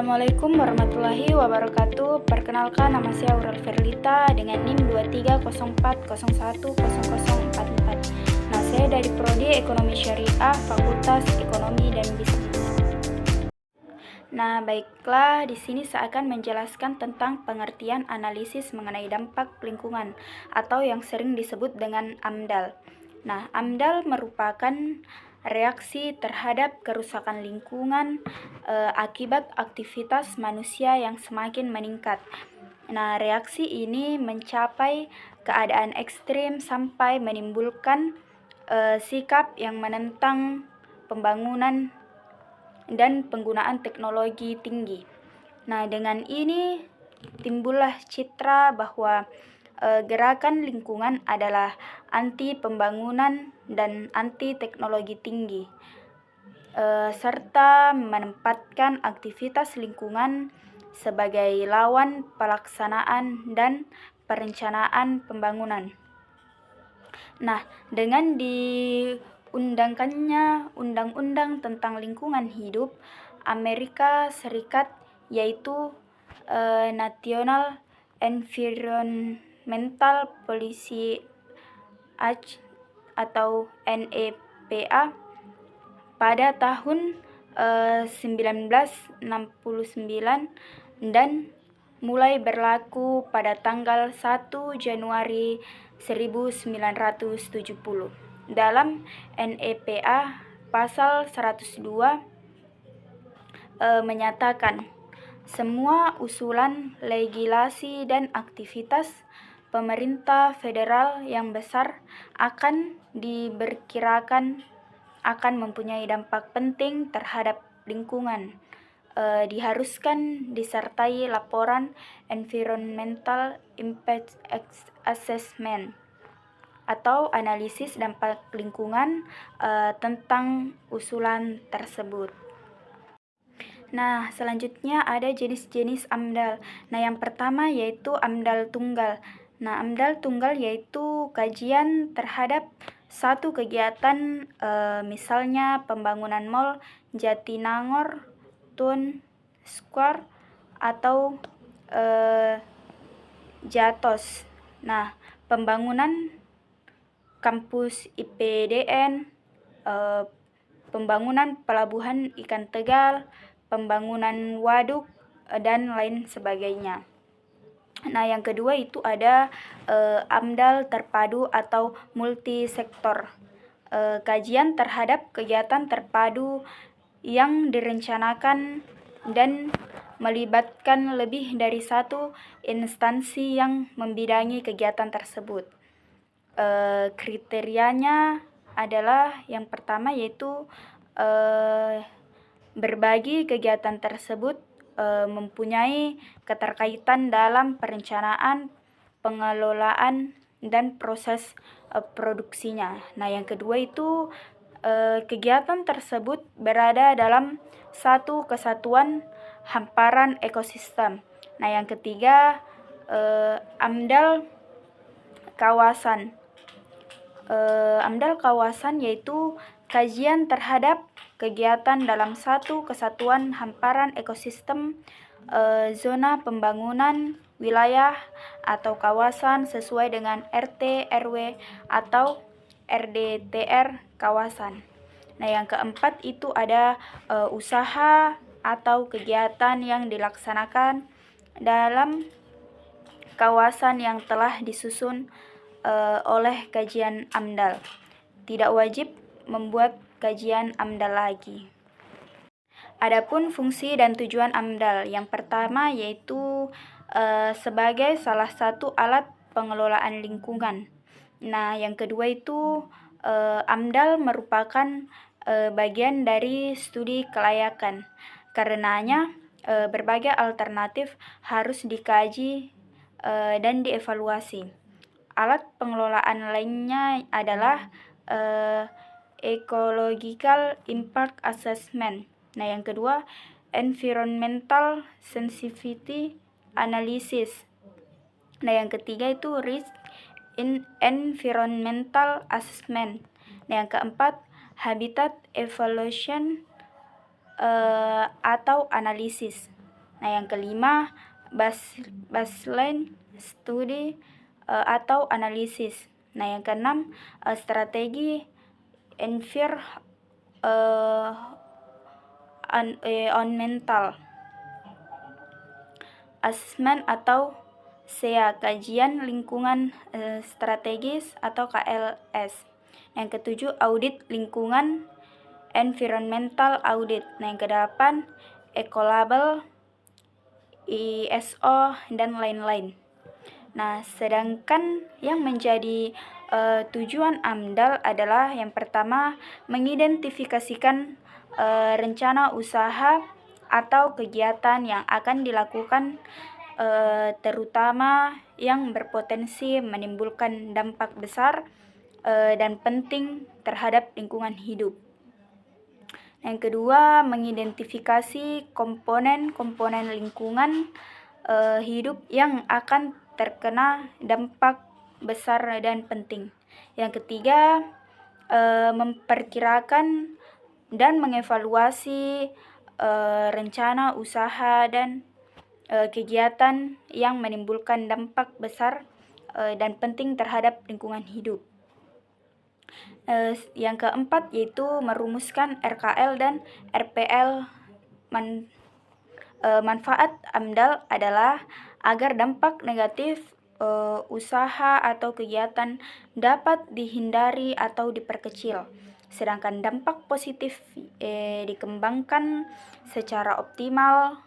Assalamualaikum warahmatullahi wabarakatuh. Perkenalkan, nama saya Aurel Verlita dengan NIM 2304010044. Nah, saya dari Prodi Ekonomi Syariah, Fakultas Ekonomi dan Bisnis. Nah, baiklah, di sini saya akan menjelaskan tentang pengertian analisis mengenai dampak lingkungan atau yang sering disebut dengan AMDAL. Nah, AMDAL merupakan reaksi terhadap kerusakan lingkungan akibat aktivitas manusia yang semakin meningkat. Nah, reaksi ini mencapai keadaan ekstrim sampai menimbulkan sikap yang menentang pembangunan dan penggunaan teknologi tinggi. Nah, dengan ini timbullah citra bahwa gerakan lingkungan adalah anti pembangunan dan anti teknologi tinggi, serta menempatkan aktivitas lingkungan sebagai lawan pelaksanaan dan perencanaan pembangunan. Nah, dengan diundangkannya Undang-Undang tentang Lingkungan Hidup Amerika Serikat, yaitu National Environmental Policy Act atau NEPA pada tahun 1969 dan mulai berlaku pada tanggal 1 Januari 1970. Dalam NEPA pasal 102 menyatakan semua usulan legislasi dan aktivitas pemerintah federal yang besar akan diperkirakan akan mempunyai dampak penting terhadap lingkungan, diharuskan disertai laporan Environmental Impact Assessment atau analisis dampak lingkungan tentang usulan tersebut. Nah, selanjutnya ada jenis-jenis AMDAL. Nah, yang pertama yaitu AMDAL tunggal. Nah, AMDAL tunggal yaitu kajian terhadap satu kegiatan, misalnya pembangunan Mall Jatinangor Town Square atau JATOS. Nah, pembangunan kampus IPDN, pembangunan pelabuhan ikan Tegal, pembangunan waduk, dan lain sebagainya. Nah, yang kedua itu ada AMDAL terpadu atau multisektor. Kajian terhadap kegiatan terpadu yang direncanakan dan melibatkan lebih dari satu instansi yang membidangi kegiatan tersebut. Kriterianya adalah yang pertama yaitu berbagi kegiatan tersebut mempunyai keterkaitan dalam perencanaan, pengelolaan, dan proses produksinya. Nah, yang kedua itu kegiatan tersebut berada dalam satu kesatuan hamparan ekosistem. Nah, yang ketiga AMDAL kawasan. AMDAL kawasan yaitu kajian terhadap kegiatan dalam satu kesatuan hamparan ekosistem, zona pembangunan, wilayah atau kawasan sesuai dengan RT, RW atau RDTR kawasan. Nah, yang keempat itu ada usaha atau kegiatan yang dilaksanakan dalam kawasan yang telah disusun oleh kajian AMDAL. Tidak wajib membuat kajian AMDAL lagi. Adapun fungsi dan tujuan AMDAL, yang pertama yaitu sebagai salah satu alat pengelolaan lingkungan. Nah, yang kedua itu AMDAL merupakan bagian dari studi kelayakan. Karenanya berbagai alternatif harus dikaji dan dievaluasi. Alat pengelolaan lainnya adalah Ecological Impact Assessment. Nah, yang kedua Environmental Sensitivity Analysis. Nah, yang ketiga itu Risk in Environmental Assessment. Nah, yang keempat Habitat Evaluation atau analisis. Nah, yang kelima, baseline study atau analisis. Nah, yang keenam, strategi environmental assessment atau SEA, kajian lingkungan strategis atau KLS. Yang ketujuh, audit lingkungan, environmental audit. Nah, yang kedelapan, ecolabel, ISO, dan lain-lain. Nah, sedangkan yang menjadi tujuan AMDAL adalah yang pertama, mengidentifikasikan rencana usaha atau kegiatan yang akan dilakukan terutama yang berpotensi menimbulkan dampak besar dan penting terhadap lingkungan hidup. Yang kedua, mengidentifikasi komponen-komponen lingkungan hidup yang akan terkena dampak besar dan penting. Yang ketiga, memperkirakan dan mengevaluasi rencana usaha dan kegiatan yang menimbulkan dampak besar dan penting terhadap lingkungan hidup. Yang keempat yaitu merumuskan RKL dan RPL. Manfaat AMDAL adalah agar dampak negatif usaha atau kegiatan dapat dihindari atau diperkecil, sedangkan dampak positif dikembangkan secara optimal.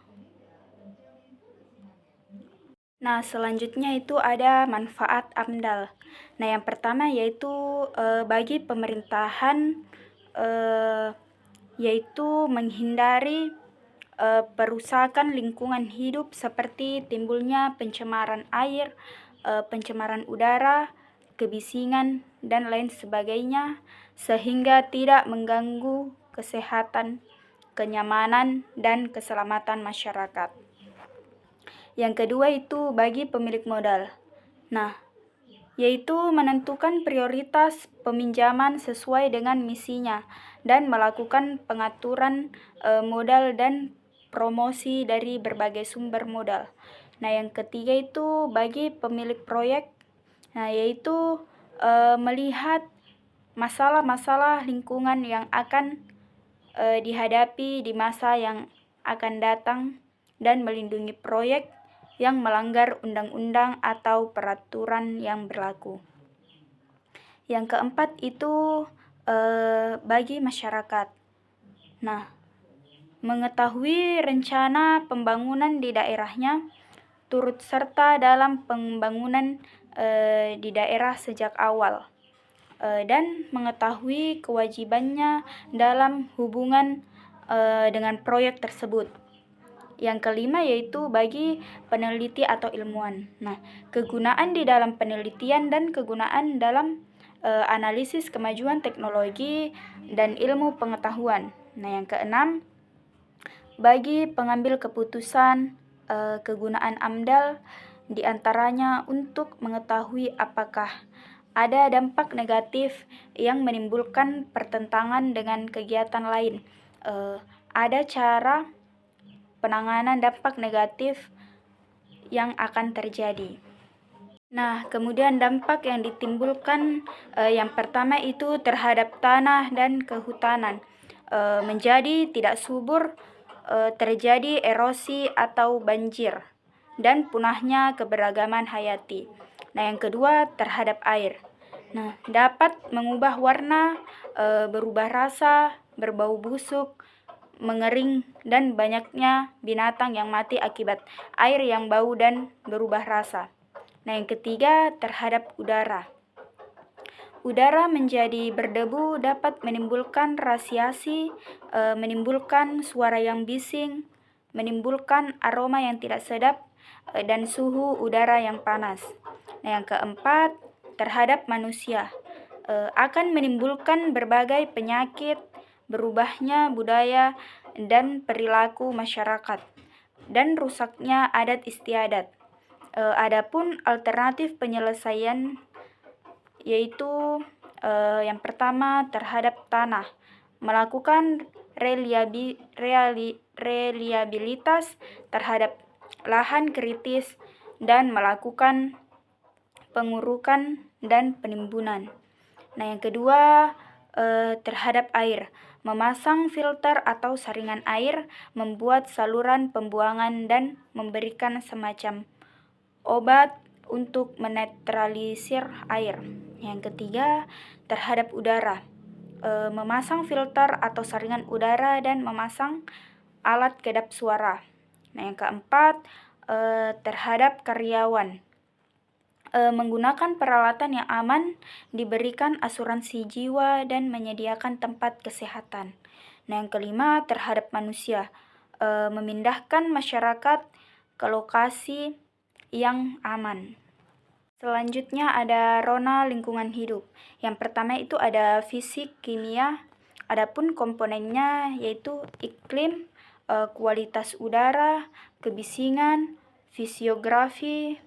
Nah, selanjutnya itu ada manfaat AMDAL. Nah, yang pertama yaitu bagi pemerintahan yaitu menghindari perusakan lingkungan hidup seperti timbulnya pencemaran air, pencemaran udara, kebisingan, dan lain sebagainya, sehingga tidak mengganggu kesehatan, kenyamanan, dan keselamatan masyarakat. Yang kedua itu bagi pemilik modal. Nah, yaitu menentukan prioritas peminjaman sesuai dengan misinya dan melakukan pengaturan modal dan promosi dari berbagai sumber modal. Nah, yang ketiga itu bagi pemilik proyek, nah yaitu melihat masalah-masalah lingkungan yang akan dihadapi di masa yang akan datang dan melindungi proyek yang melanggar undang-undang atau peraturan yang berlaku. Yang keempat itu bagi masyarakat. Nah, mengetahui rencana pembangunan di daerahnya, turut serta dalam pembangunan di daerah sejak awal, dan mengetahui kewajibannya dalam hubungan dengan proyek tersebut. Yang kelima yaitu bagi peneliti atau ilmuwan. Nah, kegunaan di dalam penelitian dan kegunaan dalam analisis kemajuan teknologi dan ilmu pengetahuan. Nah, yang keenam, bagi pengambil keputusan, kegunaan AMDAL diantaranya untuk mengetahui apakah ada dampak negatif yang menimbulkan pertentangan dengan kegiatan lain. Ada cara penanganan dampak negatif yang akan terjadi. Nah, kemudian dampak yang ditimbulkan yang pertama itu terhadap tanah dan kehutanan. Menjadi tidak subur, terjadi erosi atau banjir, dan punahnya keberagaman hayati. Nah, yang kedua terhadap air. Nah, dapat mengubah warna, berubah rasa, berbau busuk, mengering, dan banyaknya binatang yang mati akibat air yang bau dan berubah rasa. Nah, yang ketiga terhadap udara. Udara menjadi berdebu, dapat menimbulkan radiasi, menimbulkan suara yang bising, menimbulkan aroma yang tidak sedap, dan suhu udara yang panas. Nah, yang keempat terhadap manusia. Akan menimbulkan berbagai penyakit, berubahnya budaya dan perilaku masyarakat, dan rusaknya adat istiadat. Adapun alternatif penyelesaian yaitu yang pertama terhadap tanah, melakukan reliabilitas terhadap lahan kritis dan melakukan pengurukan dan penimbunan. Nah, yang kedua, terhadap air, memasang filter atau saringan air, membuat saluran pembuangan dan memberikan semacam obat untuk menetralisir air. Yang ketiga, terhadap udara, memasang filter atau saringan udara dan memasang alat kedap suara. Nah, yang keempat, terhadap karyawan, menggunakan peralatan yang aman, diberikan asuransi jiwa, dan menyediakan tempat kesehatan. Nah, yang kelima, terhadap manusia, memindahkan masyarakat ke lokasi yang aman. Selanjutnya ada rona lingkungan hidup. Yang pertama itu ada fisik, kimia, adapun komponennya yaitu iklim, kualitas udara, kebisingan, fisiografi,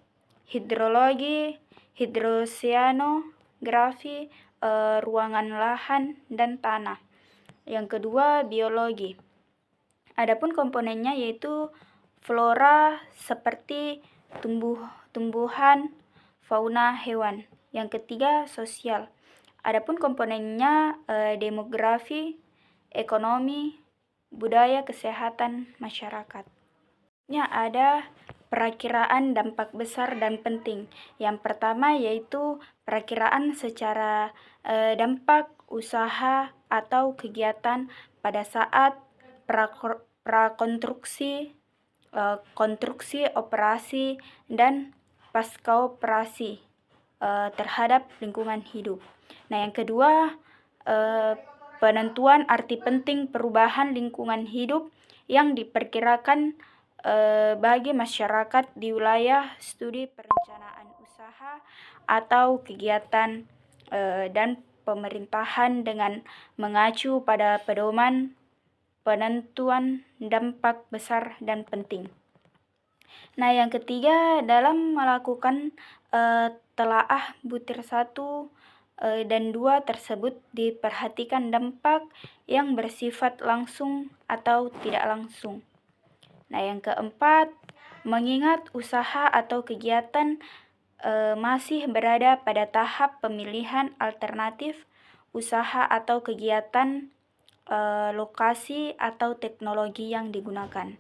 hidrologi, hidroseanografi, ruangan lahan dan tanah. Yang kedua, biologi. Adapun komponennya yaitu flora seperti tumbuhan, fauna, hewan. Yang ketiga, sosial. Adapun komponennya demografi, ekonomi, budaya, kesehatan masyarakat. Ada perakiraan dampak besar dan penting. Yang pertama yaitu perakiraan secara dampak usaha atau kegiatan pada saat prakonstruksi, konstruksi, operasi, dan pasca operasi terhadap lingkungan hidup. Nah, yang kedua, penentuan arti penting perubahan lingkungan hidup yang diperkirakan bagi masyarakat di wilayah studi perencanaan usaha atau kegiatan dan pemerintahan dengan mengacu pada pedoman penentuan dampak besar dan penting. Nah, yang ketiga, dalam melakukan telaah butir 1 dan 2 tersebut diperhatikan dampak yang bersifat langsung atau tidak langsung. Nah, yang keempat, mengingat usaha atau kegiatan masih berada pada tahap pemilihan alternatif usaha atau kegiatan, lokasi atau teknologi yang digunakan.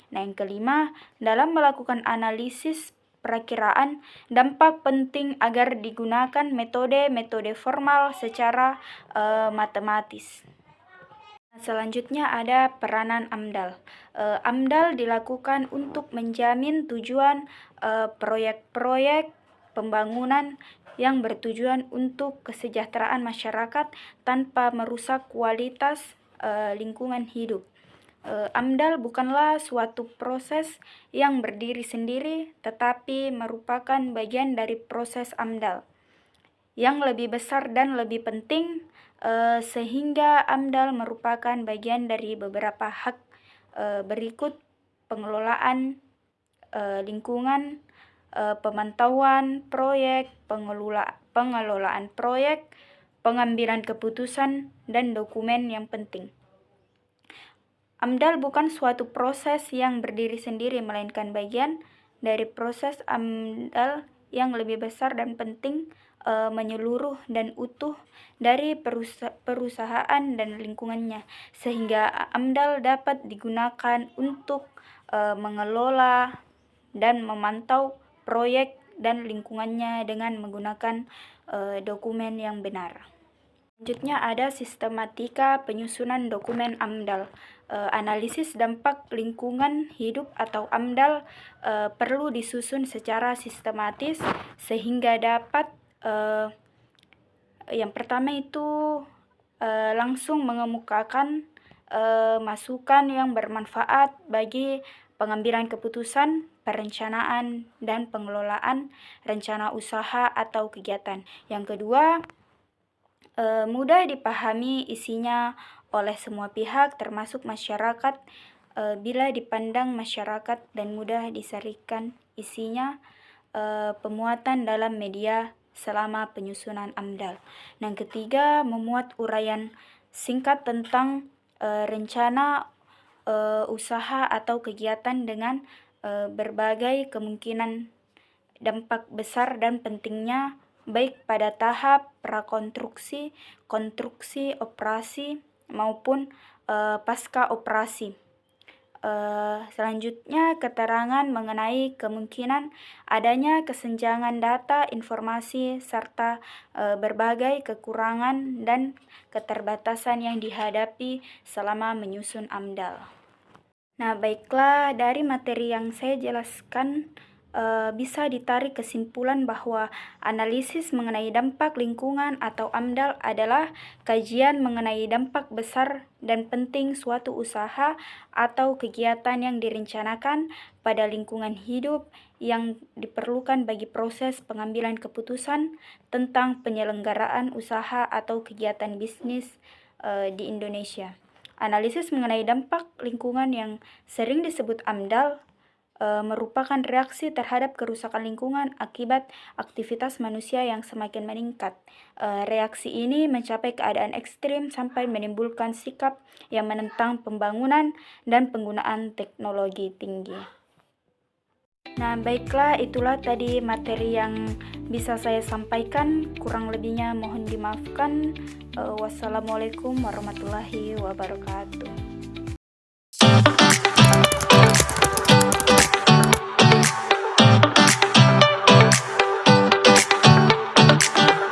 Nah, yang kelima, dalam melakukan analisis perakiraan dampak penting agar digunakan metode formal secara matematis. Selanjutnya ada peranan AMDAL. AMDAL dilakukan untuk menjamin tujuan proyek-proyek pembangunan yang bertujuan untuk kesejahteraan masyarakat tanpa merusak kualitas lingkungan hidup. AMDAL bukanlah suatu proses yang berdiri sendiri, tetapi merupakan bagian dari proses AMDAL yang lebih besar dan lebih penting, sehingga AMDAL merupakan bagian dari beberapa hak berikut: pengelolaan lingkungan, pemantauan proyek, pengelolaan proyek, pengambilan keputusan, dan dokumen yang penting. AMDAL bukan suatu proses yang berdiri sendiri, melainkan bagian dari proses AMDAL yang lebih besar dan penting, menyeluruh dan utuh dari perusahaan dan lingkungannya, sehingga AMDAL dapat digunakan untuk mengelola dan memantau proyek dan lingkungannya dengan menggunakan dokumen yang benar. Selanjutnya ada sistematika penyusunan dokumen AMDAL. Analisis dampak lingkungan hidup atau AMDAL perlu disusun secara sistematis sehingga dapat yang pertama itu langsung mengemukakan masukan yang bermanfaat bagi pengambilan keputusan, perencanaan, dan pengelolaan rencana usaha atau kegiatan. Yang kedua, mudah dipahami isinya oleh semua pihak termasuk masyarakat bila dipandang masyarakat, dan mudah disarikan isinya pemuatan dalam media selama penyusunan AMDAL. Yang ketiga, memuat uraian singkat tentang rencana usaha atau kegiatan dengan berbagai kemungkinan dampak besar dan pentingnya baik pada tahap prakonstruksi, konstruksi, operasi maupun pasca operasi. Selanjutnya, keterangan mengenai kemungkinan adanya kesenjangan data, informasi, serta berbagai kekurangan dan keterbatasan yang dihadapi selama menyusun AMDAL. Nah, baiklah, dari materi yang saya jelaskan, bisa ditarik kesimpulan bahwa analisis mengenai dampak lingkungan atau AMDAL adalah kajian mengenai dampak besar dan penting suatu usaha atau kegiatan yang direncanakan pada lingkungan hidup yang diperlukan bagi proses pengambilan keputusan tentang penyelenggaraan usaha atau kegiatan bisnis di Indonesia. Analisis mengenai dampak lingkungan yang sering disebut AMDAL merupakan reaksi terhadap kerusakan lingkungan akibat aktivitas manusia yang semakin meningkat. Reaksi ini mencapai keadaan ekstrim sampai menimbulkan sikap yang menentang pembangunan dan penggunaan teknologi tinggi. Nah, baiklah, itulah tadi materi yang bisa saya sampaikan. Kurang lebihnya mohon dimaafkan. Wassalamualaikum warahmatullahi wabarakatuh.